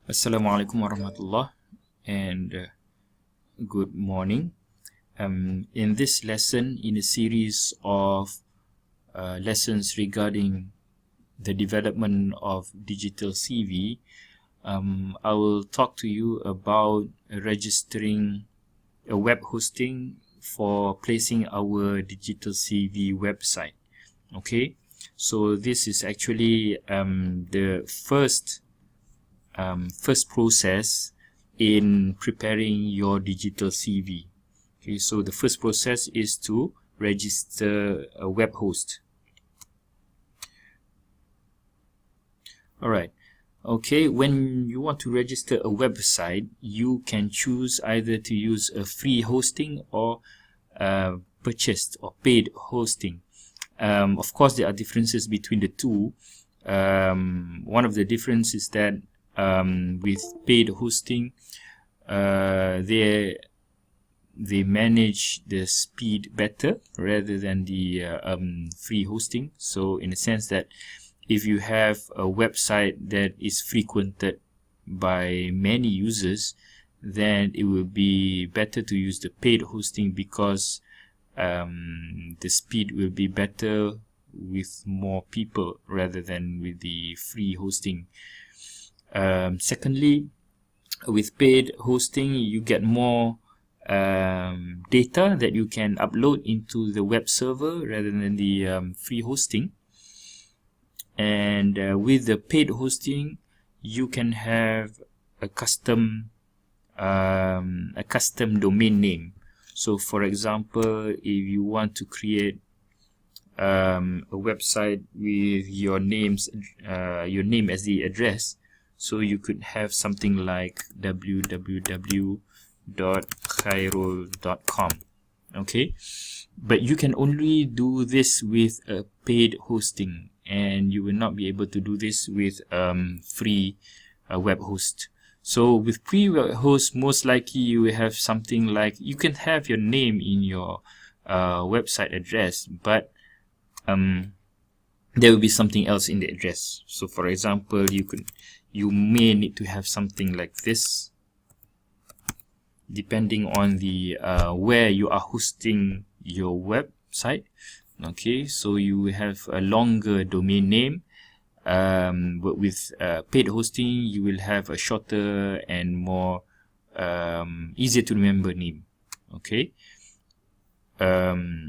Assalamualaikum warahmatullah and good morning. In this lesson, in a series of lessons regarding the development of digital CV, I will talk to you about registering a web hosting for placing our digital CV website. Okay, so this is actually the first process in preparing your digital CV. Okay, so the first process is to register a web host. Alright, okay, when you want to register a website, you can choose either to use a free hosting or purchased or paid hosting. Of course, there are differences between the two. One of the differences is that with paid hosting, they manage the speed better rather than the free hosting. So in a sense that if you have a website that is frequented by many users, then it will be better to use the paid hosting because the speed will be better with more people rather than with the free hosting. Secondly, with paid hosting, you get more data that you can upload into the web server rather than the free hosting. And with the paid hosting, you can have a custom domain name. So, for example, if you want to create a website with your name as the address, so you could have something like www.khairul.com. Okay, but you can only do this with a paid hosting, and you will not be able to do this with free web host. So with free web host, most likely you will have something like, you can have your name in your website address, but there will be something else in the address. So for example, you may need to have something like this, depending on the where you are hosting your website. Okay, so you will have a longer domain name, but with paid hosting you will have a shorter and more easier to remember name. Okay, right.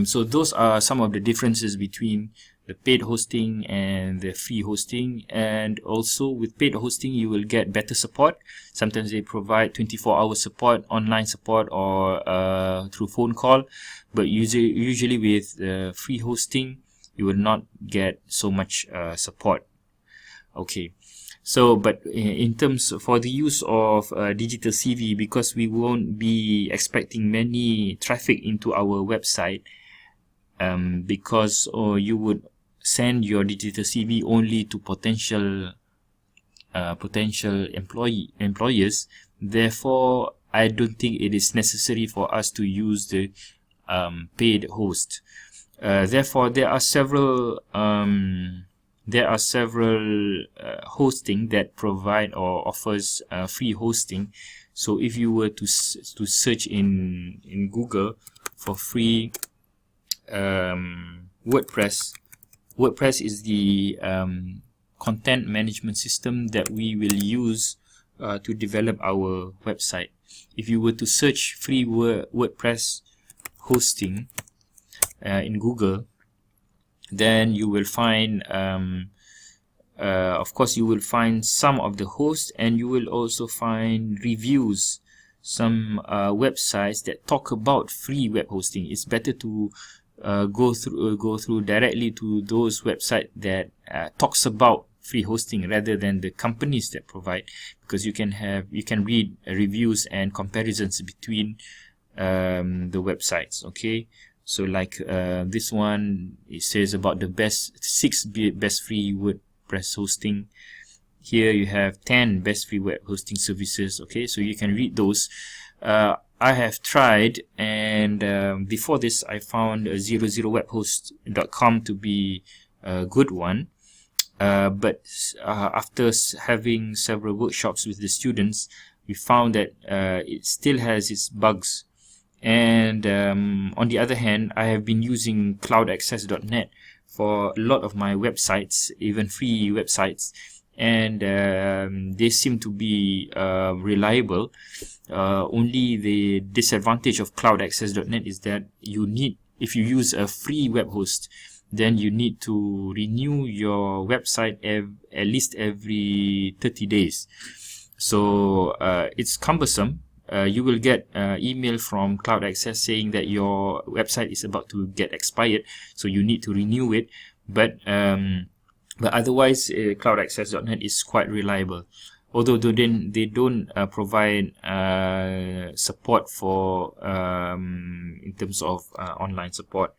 So those are some of the differences between the paid hosting and the free hosting. And also with paid hosting, you will get better support. Sometimes they provide 24-hour support, online support, or through phone call. But usually with free hosting, you will not get so much support. Okay. So, but in terms for the use of digital CV, because we won't be expecting many traffic into our website, because you would send your digital CV only to potential employers. Therefore, I don't think it is necessary for us to use the paid host. Therefore, there are several hosting that provide or offers free hosting. So if you were to search in Google for free WordPress is the content management system that we will use to develop our website. If you were to search free WordPress hosting in Google, then you will find of course you will find some of the hosts, and you will also find reviews, some websites that talk about free web hosting. It's better to go through directly to those websites that talks about free hosting rather than the companies that provide, because you can read reviews and comparisons between the websites. Okay, so like this one, it says about the six best free WordPress hosting. Here you have 10 best free web hosting services. Okay, so you can read those. I have tried, and before this I found 00webhost.com to be a good one. But after having several workshops with the students, we found that it still has its bugs. And on the other hand, I have been using cloudaccess.net for a lot of my websites, even free websites, and they seem to be reliable. Only the disadvantage of cloudaccess.net is that if you use a free web host, then you need to renew your website at least every 30 days. So it's cumbersome. You will get email from Cloud Access saying that your website is about to get expired, so you need to renew it. But otherwise, cloudaccess.net is quite reliable. Although they don't provide support for in terms of online support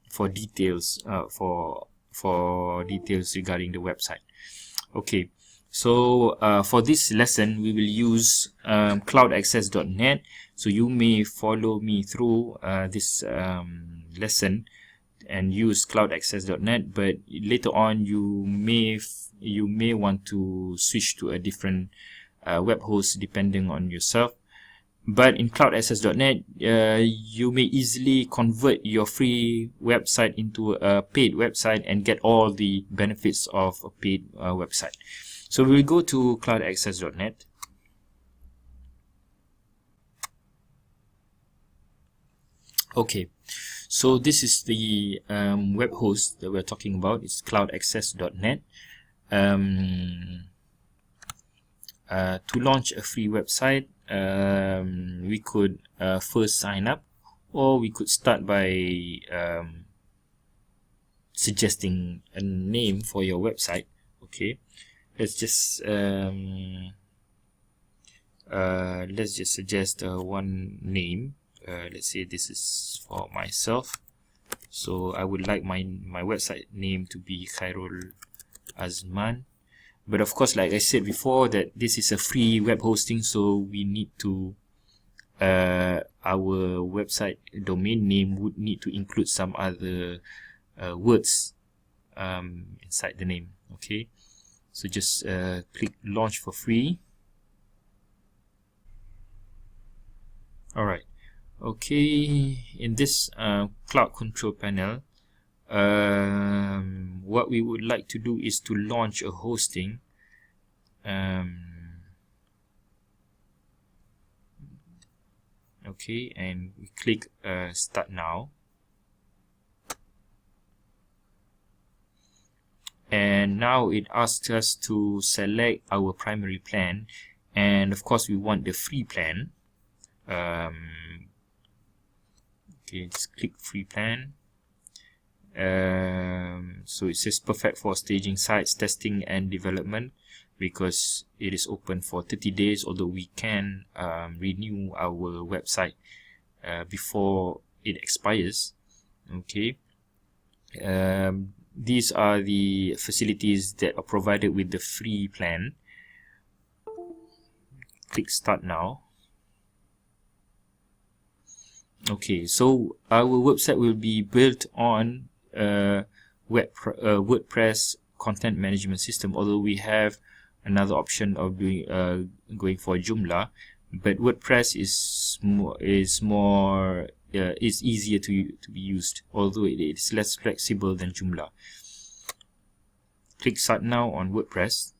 for details for details regarding the website. Okay. So for this lesson, we will use cloudaccess.net. So you may follow me through this lesson and use cloudaccess.net, but later on you may want to switch to a different web host depending on yourself. But in cloudaccess.net, you may easily convert your free website into a paid website and get all the benefits of a paid website. So we'll go to cloudaccess.net. Okay, so this is the web host that we're talking about. It's cloudaccess.net. To launch a free website, we could first sign up, or we could start by suggesting a name for your website. Okay. Let's just suggest one name. Let's say this is for myself. So I would like my website name to be Khairul Azman. But of course, like I said before, that this is a free web hosting, so we need to our website domain name would need to include some other words inside the name. Okay. So just click launch for free. Alright. Okay, in this cloud control panel, what we would like to do is to launch a hosting. Okay, and we click start now. And now it asks us to select our primary plan, and of course we want the free plan. Okay, just click free plan. So it says perfect for staging sites, testing and development, because it is open for 30 days, although we can renew our website before it expires. Okay. These are the facilities that are provided with the free plan. Click start now. Okay, so our website will be built on WordPress content management system, although we have another option of doing going for Joomla, but WordPress is easier to be used, although it is less flexible than Joomla. Click start now on WordPress.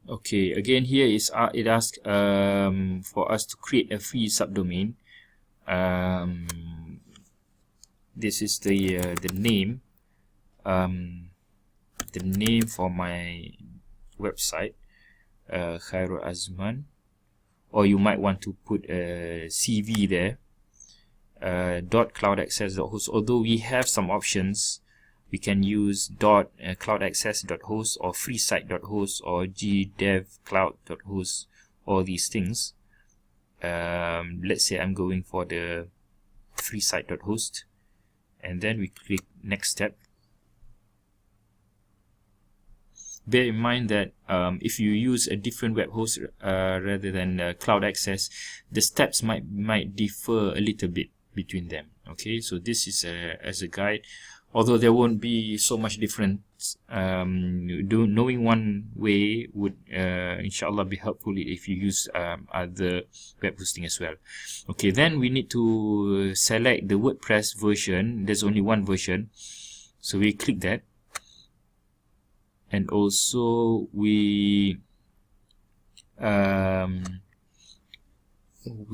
Okay, again here is it asks for us to create a free subdomain. This is the name for my website, Khairul Azman, or you might want to put a CV there. .cloudaccess.host. Although we have some options, we can use .cloudaccess.host or freesite.host or gdevcloud.host, all these things. Let's say I'm going for the freesite.host, and then we click next step. Bear in mind that if you use a different web host rather than Cloud Access, the steps might differ a little bit, between them. Okay, so this is as a guide, although there won't be so much difference. Knowing one way would inshallah be helpful if you use other web hosting as well. Okay, then we need to select the WordPress version. There's only one version, so we click that, and also we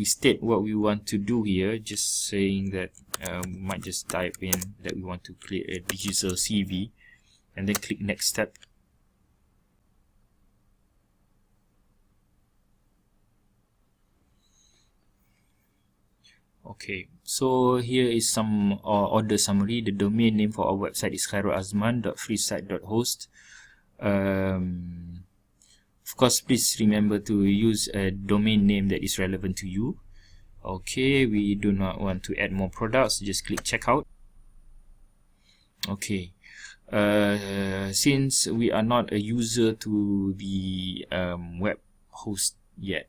state what we want to do here, just saying that we might just type in that we want to create a digital CV, and then click next step. Okay, so here is some order summary. The domain name for our website is khairuazman.freesite.host. Of course, please remember to use a domain name that is relevant to you. Okay, we do not want to add more products, just click checkout. Okay, since we are not a user to the web host yet,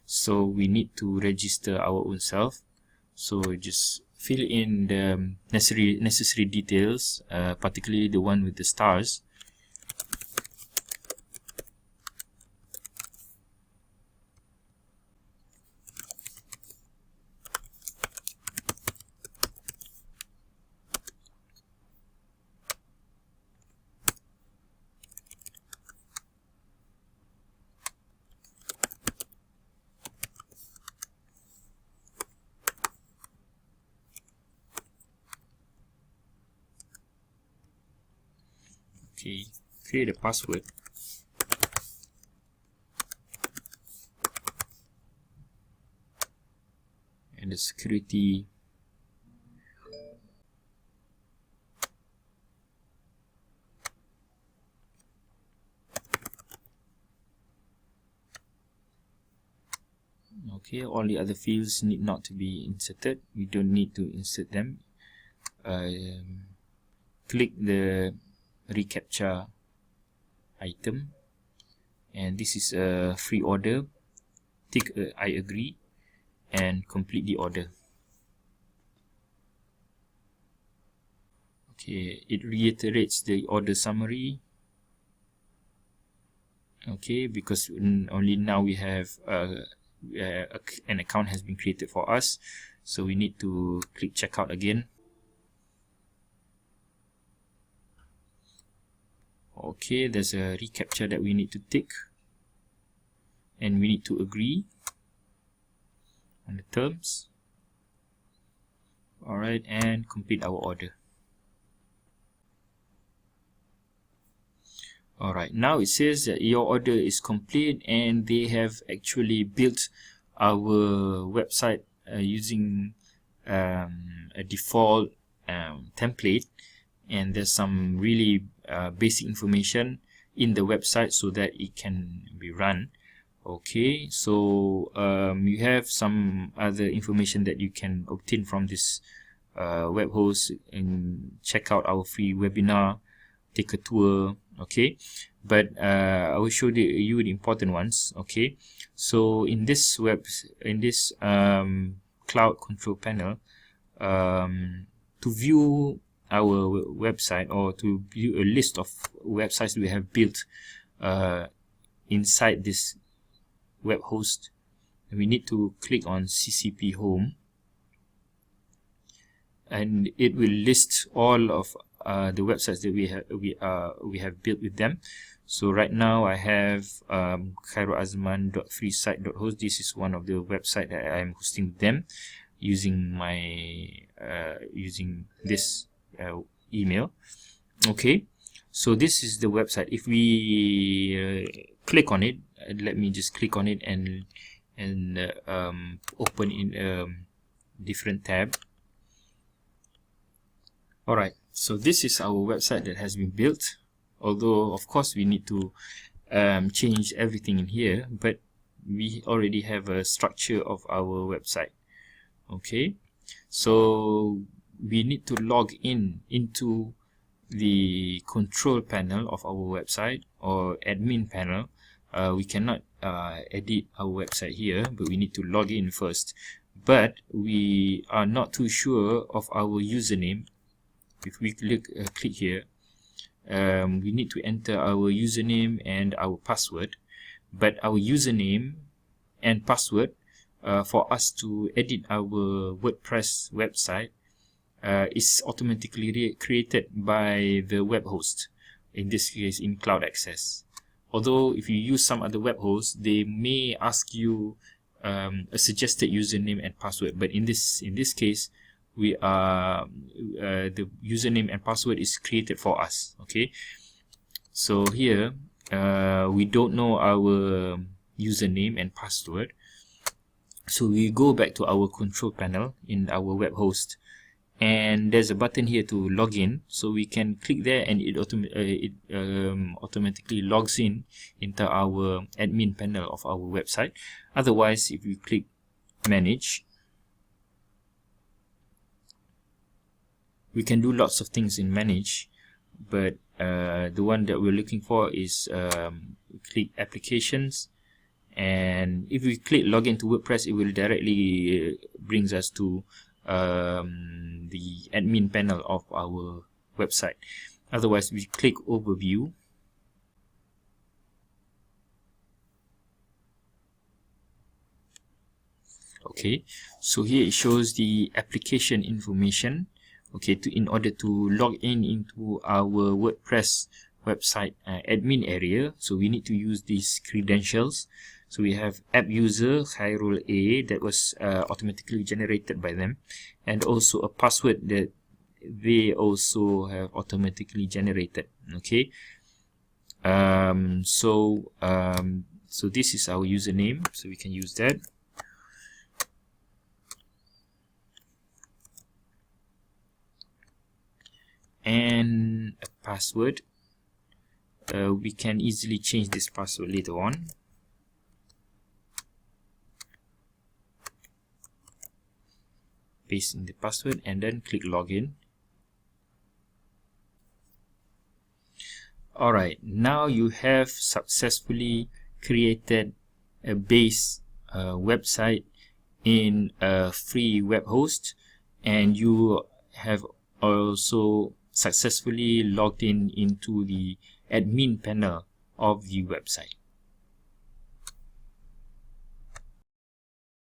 so we need to register our own self. So just fill in the necessary details, particularly the one with the stars. Okay, create a password. And the security. Okay, all the other fields need not to be inserted. We don't need to insert them. Click the reCAPTCHA item, and this is a free order. Tick I agree and complete the order. Okay, it reiterates the order summary. Okay, because only now we have an account has been created for us, so we need to click checkout again. Okay, there's a reCAPTCHA that we need to tick, and we need to agree on the terms. Alright, and complete our order. Alright, now it says that your order is complete, and they have actually built our website using a default template, and there's some really basic information in the website so that it can be run. Okay, so you have some other information that you can obtain from this web host, and check out our free webinar, take a tour. Okay, but I will show you the important ones. Okay, so in this cloud control panel, to view our website, or to view a list of websites we have built inside this web host, we need to click on CCP Home, and it will list all of the websites that we have built with them. So right now I have khairuazman.freesite.host. This is one of the website that I am hosting with them using my using this email. Okay, so this is the website. If we click on it, let me just click on it and open in a different tab. Alright, so this is our website that has been built, although of course we need to change everything in here, but we already have a structure of our website. Okay, so we need to log into the control panel of our website, or admin panel. We cannot edit our website here, but we need to log in first. but we are not too sure of our username. If we click here, we need to enter our username and our password, but our username and password for us to edit our WordPress website is automatically created by the web host, in this case in Cloud Access. Although if you use some other web hosts, they may ask you a suggested username and password, but in this case we are the username and password is created for us. Okay, so here we don't know our username and password, so we go back to our control panel in our web host, and there's a button here to log in, so we can click there and it automatically logs in into our admin panel of our website. Otherwise, if we click manage, we can do lots of things in manage, but the one that we're looking for is click applications, and if we click login to WordPress, it will directly brings us to the admin panel of our website. Otherwise, we click overview, okay, so here it shows the application information. Okay, in order to log in into our WordPress website admin area, so we need to use these credentials. So we have app user Khairul A, that was automatically generated by them, and also a password that they also have automatically generated. Okay, so this is our username, so we can use that. And a password, we can easily change this password later on. Paste in the password and then click login. Alright, now you have successfully created a base website in a free web host, and you have also successfully logged in into the admin panel of the website.